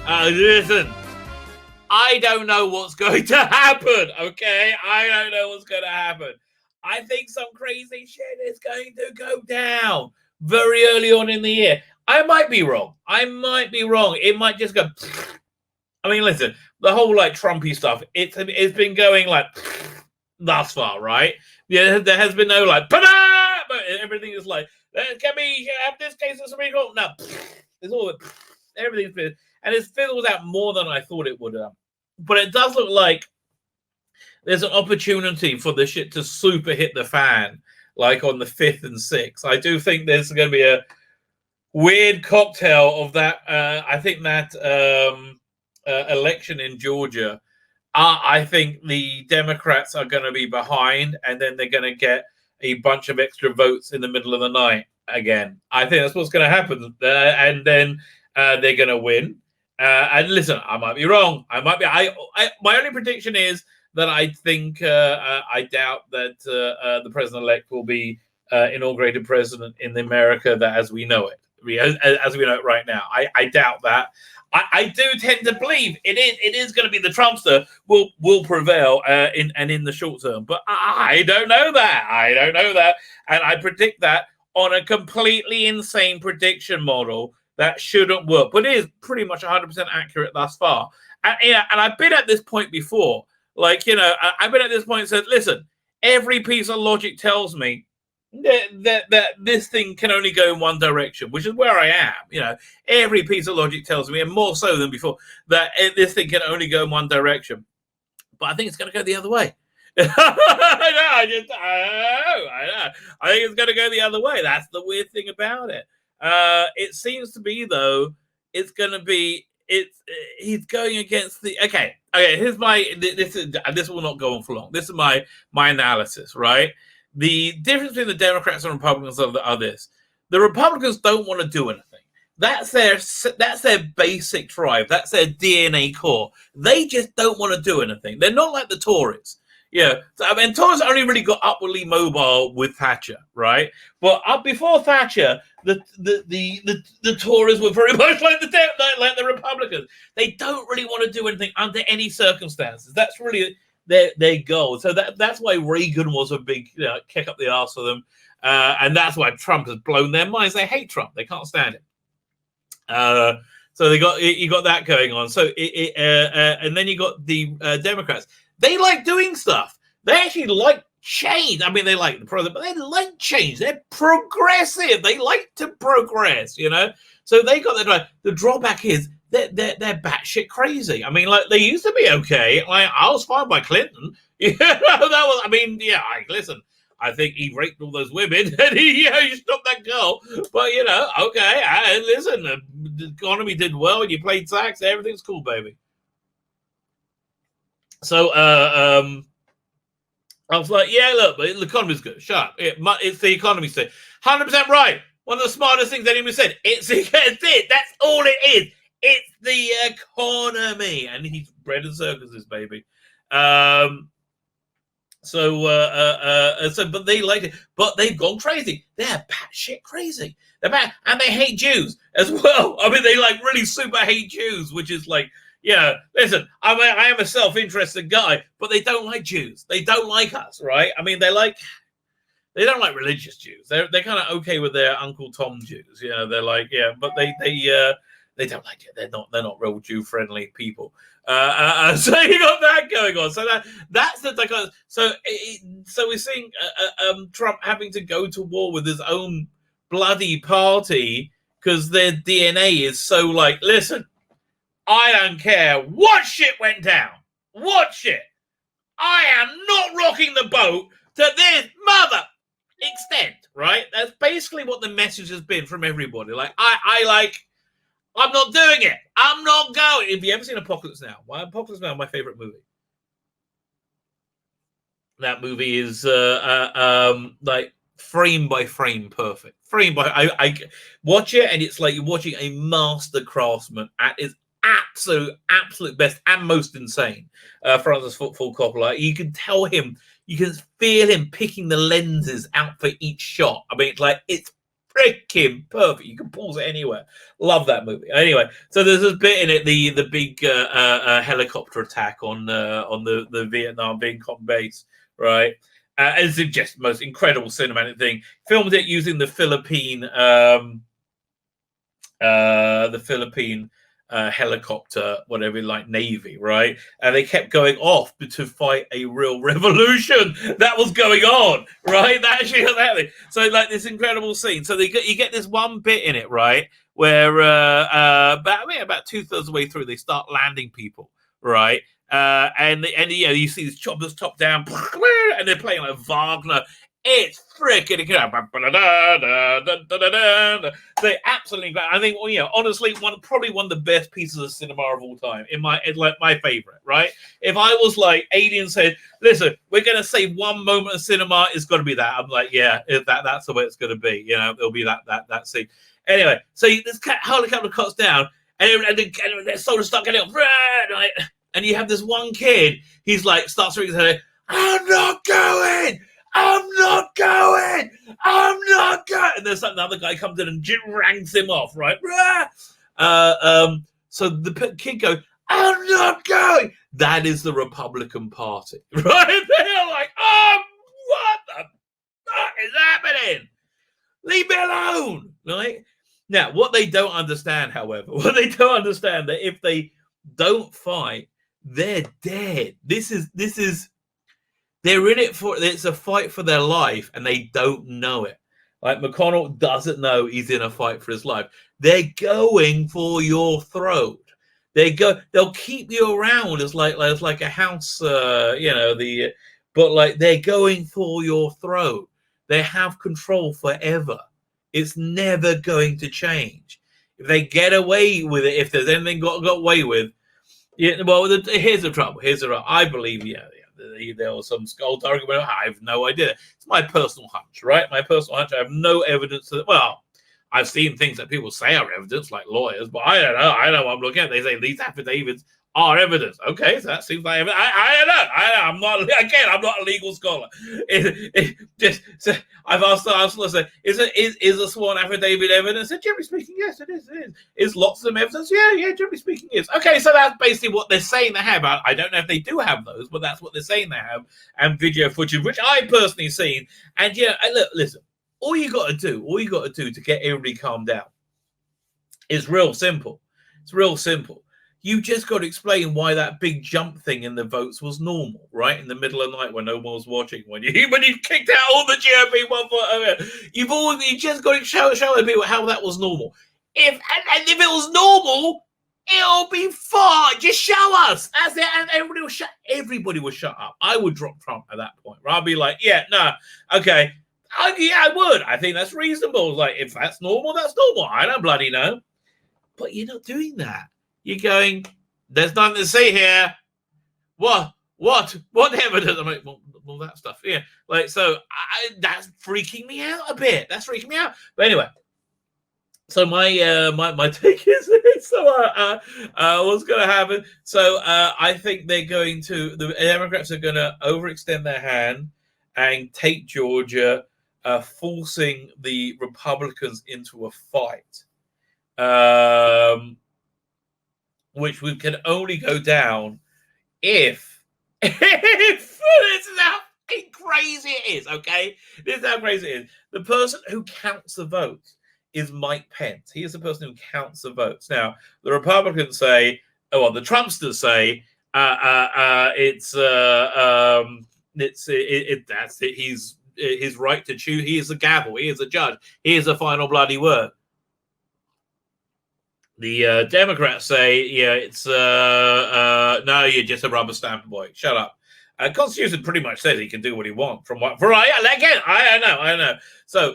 Listen, I don't know what's going to happen, okay? I don't know what's going to happen. I think some crazy shit is going to go down very early on in the year. I might be wrong. It might just go... I mean, listen, the whole, like, Trumpy stuff, it's been going, like, thus far, right? Yeah, there has been no, like, but everything is like, can we have this case of Supreme Court? No. It's all... Everything's been... And it fizzles out more than I thought it would have. But it does look like there's an opportunity for the shit to super hit the fan, like on the 5th and 6th. I do think there's going to be a weird cocktail of that. I think that election in Georgia, I think the Democrats are going to be behind, and then they're going to get a bunch of extra votes in the middle of the night again. I think that's what's going to happen. And then they're going to win. And listen, I might be wrong. My only prediction is that I think I doubt that the president-elect will be inaugurated president in America that as we know it, as we know it right now. I doubt that. I do tend to believe it is going to be the Trumpster will prevail in the short term, but I don't know that. And I predict that on a completely insane prediction model that shouldn't work, but it is pretty much 100% accurate thus far. And I've been at this point before. Like, I've been at this point and said, listen, every piece of logic tells me that this thing can only go in one direction, which is where I am. Every piece of logic tells me, and more so than before, that this thing can only go in one direction. But I think it's going to go the other way. I know. I think it's going to go the other way. That's the weird thing about it. It seems to be, though, it's going to be he's going against the okay. Here's my this will not go on for long. This is my analysis, right? The difference between the Democrats and Republicans are this: the Republicans don't want to do anything. That's their basic drive. That's their DNA core. They just don't want to do anything. They're not like the Tories. Yeah, Tories only really got upwardly mobile with Thatcher, right? But up before Thatcher, the Tories were very much like the Republicans. They don't really want to do anything under any circumstances. That's really their goal. So that's why Reagan was a big kick up the arse for them, and that's why Trump has blown their minds. They hate Trump. They can't stand him. So you got that going on. So and then you got the Democrats. They like doing stuff. They actually like change. I mean, they like the president, but they like change. They're progressive. They like to progress, So they got their drive. The drawback is they're batshit crazy. I mean, like they used to be okay. Like I was fine by Clinton. Listen. I think he raped all those women and he stopped that girl. But okay. Listen, the economy did well. You played sax. Everything's cool, baby. So I was like, yeah, look, the economy's good. Shut up. It's the economy's thing. 100% right. One of the smartest things anyone said. It's it. That's all it is. It's the economy. And he's bread and circuses, baby. But they like it. But they've gone crazy. They're batshit crazy. They're bad. And they hate Jews as well. I mean, they like really super hate Jews, which is like, listen, I am a self-interested guy, but they don't like Jews. They don't like us, right? I mean, they don't like religious Jews. They're kind of okay with their Uncle Tom Jews. They're like, but they don't like it. They're not real Jew-friendly people. So you got that going on. So that's the dichotomy. So we're seeing Trump having to go to war with his own bloody party because their DNA is so like, listen, I don't care what shit went down. What shit? I am not rocking the boat to this mother extent, right? That's basically what the message has been from everybody. Like, I'm not doing it. I'm not going. Have you ever seen Apocalypse Now? Apocalypse Now is my favorite movie. That movie is like frame by frame perfect. I watch it and it's like you're watching a master craftsman at his absolute best and most insane. Francis Ford Coppola. You can tell him, you can feel him picking the lenses out for each shot. I mean, it's freaking perfect. You can pause it anywhere. Love that movie. Anyway, so there's this bit in it, the big helicopter attack on the Vietnam base, right? It's just the most incredible cinematic thing. Filmed it using the Philippine helicopter, whatever, like Navy, right? And they kept going off to fight a real revolution that was going on, right? That actually was happening. So, like, this incredible scene. So you get this one bit in it, right, where about 2/3 of the way through, they start landing people, right? And you see these choppers top down, and they're playing like Wagner. It's freaking they absolutely. I think, honestly, probably one of the best pieces of cinema of all time. My favorite, right? If I was like Alien said, listen, we're gonna say one moment of cinema is gonna be that. I'm like, yeah, that's the way it's gonna be. It'll be that scene. Anyway, so this helicopter cuts down, and the soldiers start getting up, right? And you have this one kid. He's like, starts ringing his head. I'm not going. I'm not going. And there's another guy comes in and ranks him off, right? So the kid goes, I'm not going. That is the Republican Party, right? They're like, what the fuck is happening? Leave me alone, right? Now, what they don't understand, however, that if they don't fight, they're dead. They're in it it's a fight for their life, and they don't know it. Like, McConnell doesn't know he's in a fight for his life. They're going for your throat. They'll keep you around as like a house, but like, they're going for your throat. They have control forever. It's never going to change. If they get away with it, if there's anything got away with, here's the trouble. I believe, there was some skullduggery argument. I have no idea. It's my personal hunch, right? My personal hunch. I have no evidence that. Well, I've seen things that people say are evidence, like lawyers, but I don't know. I know what I'm looking at. They say these affidavits are evidence. Okay, so that seems like evidence. I don't know. I'm not a legal scholar. I've asked the solicitor, is a sworn affidavit evidence? And generally speaking, yes, it is. It is. Is lots of them evidence? Yeah, generally speaking, yes. Okay, so that's basically what they're saying they have. I don't know if they do have those, but that's what they're saying they have. And video footage, which I've personally seen. And listen, all you got to do to get everybody calmed down is real simple. It's real simple. You just got to explain why that big jump thing in the votes was normal, right? In the middle of the night when no one was watching, when you kicked out all the GOP one vote, you just got to show people how that was normal. If it was normal, it'll be fine. Just show us. That's it, and everybody will shut up. I would drop Trump at that point. I'd be like, yeah, no, okay. I would. I think that's reasonable. Like, if that's normal, that's normal. I don't bloody know. But you're not doing that. You're going, there's nothing to see here. What evidence? I'm like, well, that stuff. Yeah. Like, so that's freaking me out a bit. That's freaking me out. But anyway, so my take is this. So what's going to happen? So I think the Democrats are going to overextend their hand and take Georgia, forcing the Republicans into a fight. Which we can only go down if this is how crazy it is, okay? This is how crazy it is. The person who counts the votes is Mike Pence. He is the person who counts the votes. Now, the Republicans say, the Trumpsters say, that's it. He's his right to choose. He is the gavel. He is the judge. He is the final bloody word. The Democrats say, it's no, you're just a rubber stamp boy. Shut up. Constitution pretty much says he can do what he wants. I know. So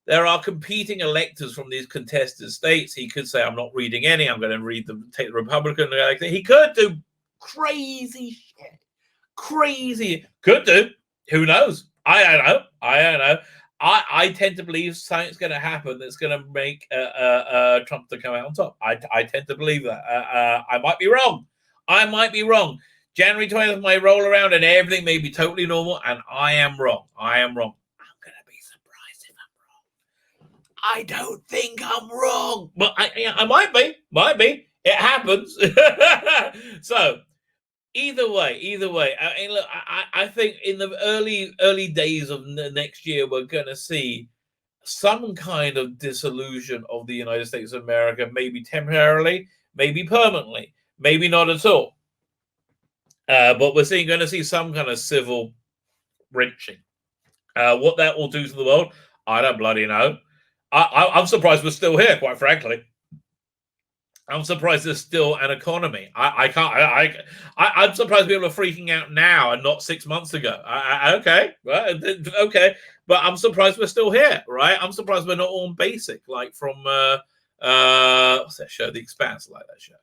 there are competing electors from these contested states. He could say, I'm not reading any. I'm going to take the Republican elector. He could do crazy shit. Crazy. Could do. Who knows? I don't know. I tend to believe something's going to happen that's going to make Trump to come out on top. I tend to believe that. I might be wrong. January 20th may roll around and everything may be totally normal, and I am wrong. I'm going to be surprised if I'm wrong. I don't think I'm wrong, but I might be. Might be. It happens. So either way. I mean, look, I think in the early days of next year, we're going to see some kind of dissolution of the United States of America, maybe temporarily, maybe permanently, maybe not at all. But we're going to see some kind of civil wrenching. What that will do to the world, I don't bloody know. I'm surprised we're still here, quite frankly. I'm surprised there's still an economy. I'm surprised people are freaking out now and not 6 months ago. Okay, well, okay, but I'm surprised we're still here, right? I'm surprised we're not on basic, like from what's that show, The Expanse? I like that show.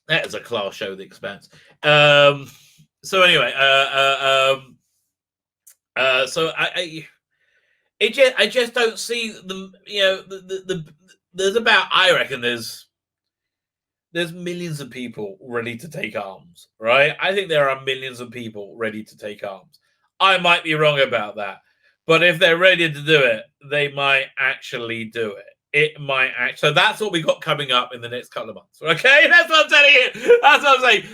That is a class show, The Expanse. So anyway, so I just don't see the there's about, I reckon there's millions of people ready to take arms, right? I think there are millions of people ready to take arms. I might be wrong about that, but if they're ready to do it, they might actually do it. It might act. So that's what we got coming up in the next couple of months. Okay, that's what I'm telling you. That's what I'm saying.